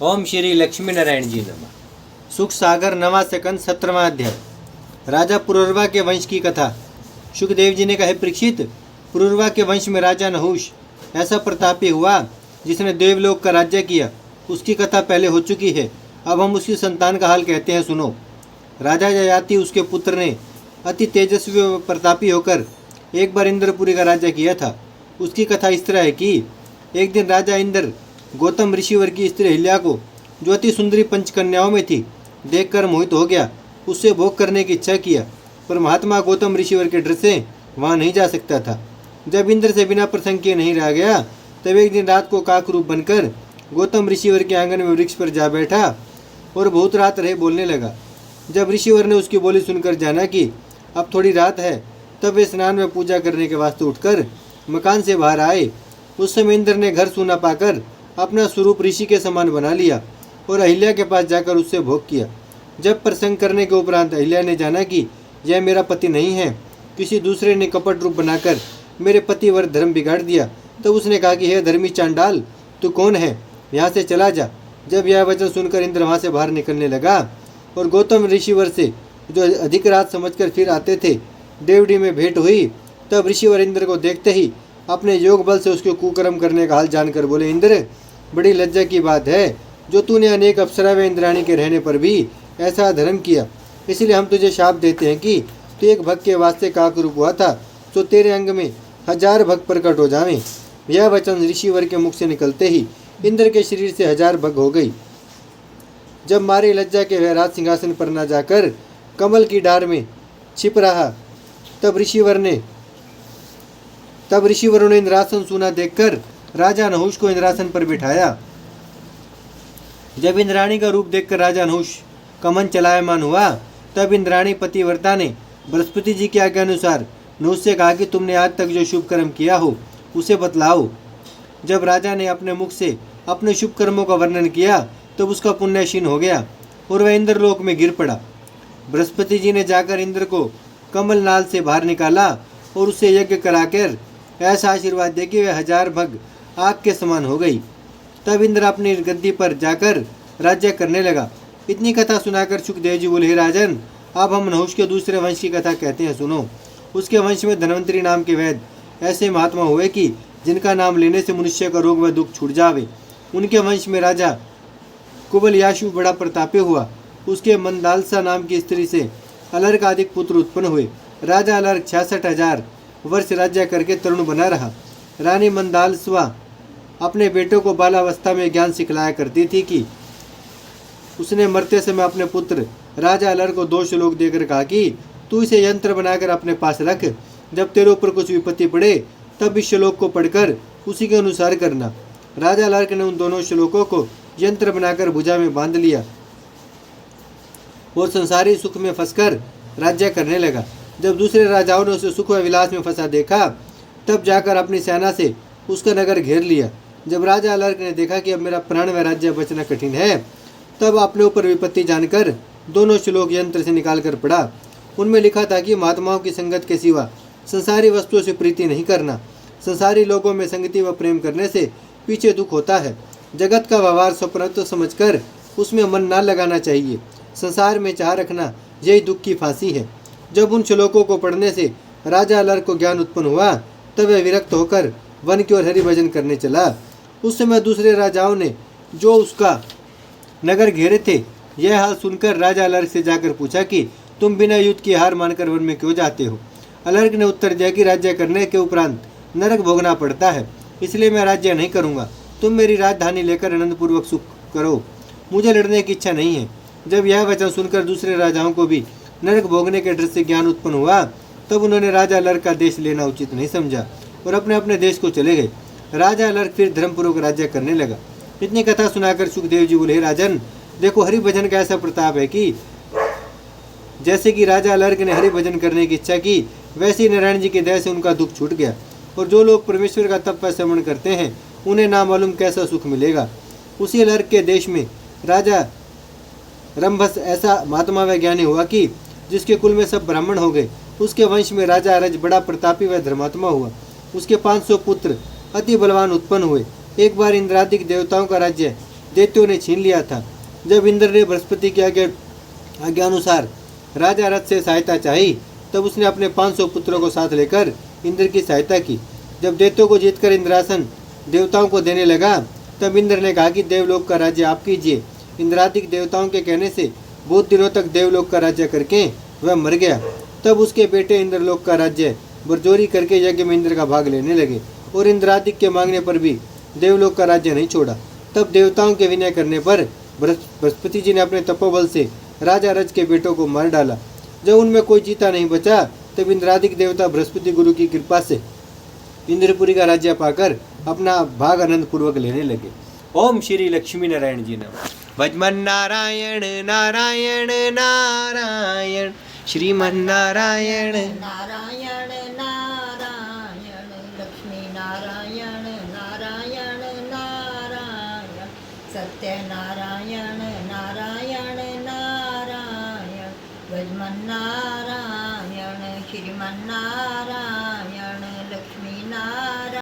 ओम श्री लक्ष्मी नारायण जी नमः। सुख सागर नवा सेकंड 17वां अध्याय। राजा पुरुरवा के वंश की कथा। सुखदेव जी ने कहा, परीक्षित, पुरुरवा के वंश में राजा नहुष ऐसा प्रतापी हुआ जिसने देवलोक का राज्य किया। उसकी कथा पहले हो चुकी है, अब हम उसकी संतान का हाल कहते हैं, सुनो। राजा ययाति उसके पुत्र ने अति तेजस्वी व प्रतापी होकर एक बार इंद्रपुरी का राज्य किया था। उसकी कथा इस तरह है कि एक दिन राजा इंद्र गौतम ऋषिवर की स्त्री अहिल्या को, जो अति सुंदरी पंचकन्याओं में थी, देखकर मोहित हो गया। उससे भोग करने की इच्छा किया, पर महात्मा गौतम ऋषिवर के डर से वहाँ नहीं जा सकता था। जब इंद्र से बिना प्रसंग किए नहीं रह गया, तब एक दिन रात को काक रूप बनकर गौतम ऋषिवर के आंगन में वृक्ष पर जा बैठा और बहुत रात रहे बोलने लगा। जब ऋषिवर ने उसकी बोली सुनकर जाना कि अब थोड़ी रात है, तब वे स्नान में पूजा करने के वास्ते उठकर मकान से बाहर आए। उस समय इंद्र ने घर सूना पाकर अपना स्वरूप ऋषि के समान बना लिया और अहिल्या के पास जाकर उससे भोग किया। जब प्रसंग करने के उपरांत अहिल्या ने जाना कि यह मेरा पति नहीं है, किसी दूसरे ने कपट रूप बनाकर मेरे पतिवर धर्म बिगाड़ दिया, तब उसने कहा कि हे धर्मी चांडाल, तू कौन है, यहाँ से चला जा। जब यह वचन सुनकर इंद्र वहाँ से बाहर निकलने लगा और गौतम ऋषिवर से, जो अधिक रात समझकर फिर आते थे, देवड़ी में भेंट हुई। तब ऋषिवर इंद्र को देखते ही अपने योग बल से उसके कुकर्म करने का हाल जानकर बोले, इंद्र, बड़ी लज्जा की बात है जो तूने अनेक अप्सरा व इंद्राणी के रहने पर भी ऐसा धर्म किया। इसलिए हम तुझे शाप देते हैं कि तू एक भक्त के वास्ते काक रूप हुआ था, तो तेरे अंग में 1000 भक्त प्रकट हो जावें। यह वचन ऋषिवर के मुख से निकलते ही इंद्र के शरीर से 1000 भग हो गई। जब मारी लज्जा के वह राज सिंहासन पर न जाकर कमल की डार में छिप रहा, तब ऋषिवरों ने इंद्रासन सूना देखकर राजा नहुष को इंद्रासन पर बिठाया। जब इंद्राणी का रूप देखकर राजा नहुष कमन चलायमान हुआ, तब इंद्राणी पतिव्रता ने बृहस्पति जी की आज्ञा अनुसार नहुष से कहा कि तुमने आज तक जो शुभ कर्म किया हो उसे बतलाओ। जब राजा ने अपने मुख से अपने शुभ कर्मों का वर्णन किया, तब उसका पुण्य क्षीण हो गया और वह इंद्रलोक में गिर पड़ा। बृहस्पति जी ने जाकर इंद्र को कमल नाल से बाहर निकाला और उससे यज्ञ कराकर ऐसा आशीर्वाद दे कि वह 1000 भग आग के समान हो गई। तब इंद्र अपनी गद्दी पर जाकर राज्य करने लगा। इतनी कथा सुनाकर सुखदेव जी बोले, हे राजन, अब हम नहुष के दूसरे वंश की कथा कहते हैं, सुनो। उसके वंश में धन्वंतरी नाम के वैद्य ऐसे महात्मा हुए कि जिनका नाम लेने से मनुष्य का रोग व दुख छूट जावे। उनके वंश में राजा कुबलयाशु बड़ा प्रतापी हुआ। उसके मंदालसा नाम की स्त्री से अलर्क आदि पुत्र उत्पन्न हुए। राजा अलर्क 66,000 वर्ष राज्य करके तरुण बना रहा। रानी मंदालस्वा अपने बेटों को बालावस्था में ज्ञान सिखलाया करती थी कि उसने मरते समय अपने पुत्र राजा अलर्क को 2 श्लोक देकर कहा कि तू इसे यंत्र बनाकर अपने पास रख। जब तेरे ऊपर कुछ विपत्ति पड़े, तब इस श्लोक को पढ़कर उसी के अनुसार करना। राजा अलर्क ने उन दोनों श्लोकों को यंत्र बनाकर भुजा में बांध लिया और संसारी सुख में फंसकर राज्य करने लगा। जब दूसरे राजाओं ने उसे सुख व विलास में फंसा देखा, तब जाकर अपनी सेना से उसका नगर घेर लिया। जब राजा अलर्क ने देखा कि अब मेरा प्राण व राज्य बचना कठिन है, तब अपने ऊपर विपत्ति जानकर दोनों श्लोक यंत्र से निकाल कर पढ़ा। उनमें लिखा था कि महात्माओं की संगत के सिवा संसारी वस्तुओं से प्रीति नहीं करना। संसारी लोगों में संगति व प्रेम करने से पीछे दुख होता है। जगत का व्यवहार स्वप्नत्व समझकर उसमें मन न लगाना चाहिए। संसार में चाह रखना यही दुख की फांसी है। जब उन श्लोकों को पढ़ने से राजा अलर्क को ज्ञान उत्पन्न हुआ, तब वह विरक्त होकर वन की ओर हरि भजन करने चला। उस समय दूसरे राजाओं ने जो उसका नगर घेरे थे, यह हाल सुनकर राजा अलर्क से जाकर पूछा कि तुम बिना युद्ध की हार मानकर वन में क्यों जाते हो। अलर्क ने उत्तर दिया कि राज्य करने के उपरांत नरक भोगना पड़ता है, इसलिए मैं राज्य नहीं करूँगा। तुम मेरी राजधानी लेकर आनंदपूर्वक सुख करो, मुझे लड़ने की इच्छा नहीं है। जब यह वचन सुनकर दूसरे राजाओं को भी नरक भोगने के डर से ज्ञान उत्पन्न हुआ, तब उन्होंने राजा अलर्क का देश लेना उचित नहीं समझा और अपने अपने देश को चले गए। राजा अलर्क फिर धर्मपूर्वक राज्य करने लगा। इतनी कथा सुनाकर सुखदेव जी बोले, राजन, देखो, हरि भजन का ऐसा प्रताप है कि जैसे कि राजा अलर्क ने हरि भजन करने की इच्छा की, वैसे ही नारायण जी की दया से उनका दुख छूट गया। और जो लोग परमेश्वर का तप व श्रवण करते हैं, उन्हें नामालूम कैसा सुख मिलेगा। उसी अलर्क के देश में राजा रंभस ऐसा महात्मा व ज्ञानी हुआ कि जिसके कुल में सब ब्राह्मण हो गए। उसके वंश में राजा अरज बड़ा प्रतापी व धर्मात्मा हुआ। उसके 500 पुत्र अति बलवान उत्पन्न हुए। एक बार इंद्रादिक देवताओं का राज्य दैत्यों ने छीन लिया था। जब इंद्र ने बृहस्पति की आज्ञा अनुसार राजा रथ से सहायता चाही, तब उसने अपने 500 पुत्रों को साथ लेकर इंद्र की सहायता की। जब दैत्यों को जीतकर इंद्रासन देवताओं को देने लगा, तब इंद्र ने कहा कि देवलोक का राज्य आप कीजिए। इंद्रादिक देवताओं के कहने से बहुत दिनों तक देवलोक का राज्य करके वह मर गया। तब उसके बेटे इंद्रलोक का राज्य बरजोरी करके यज्ञ में इंद्र का भाग लेने लगे, और इंद्रादिक के मांगने पर भी देवलोक का राज्य नहीं छोड़ा। तब देवताओं के विनय करने पर बृहस्पति जी ने अपने तपोबल से राजा रज के बेटों को मार डाला। जब उनमें कोई जीता नहीं बचा, तब इंद्रादिक देवता बृहस्पति गुरु की कृपा से इंद्रपुरी का राज्य पाकर अपना भाग आनंद पूर्वक लेने लगे। ओम श्री लक्ष्मी नारायण जी नमः। भजमन नारायण नारायण नारायण श्रीमन नारायण नारायण नारायण लक्ष्मी नारायण नारायण नारायण सत्य नारायण नारायण नारायण भजमन नारायण श्रीमन नारायण लक्ष्मी नारायण।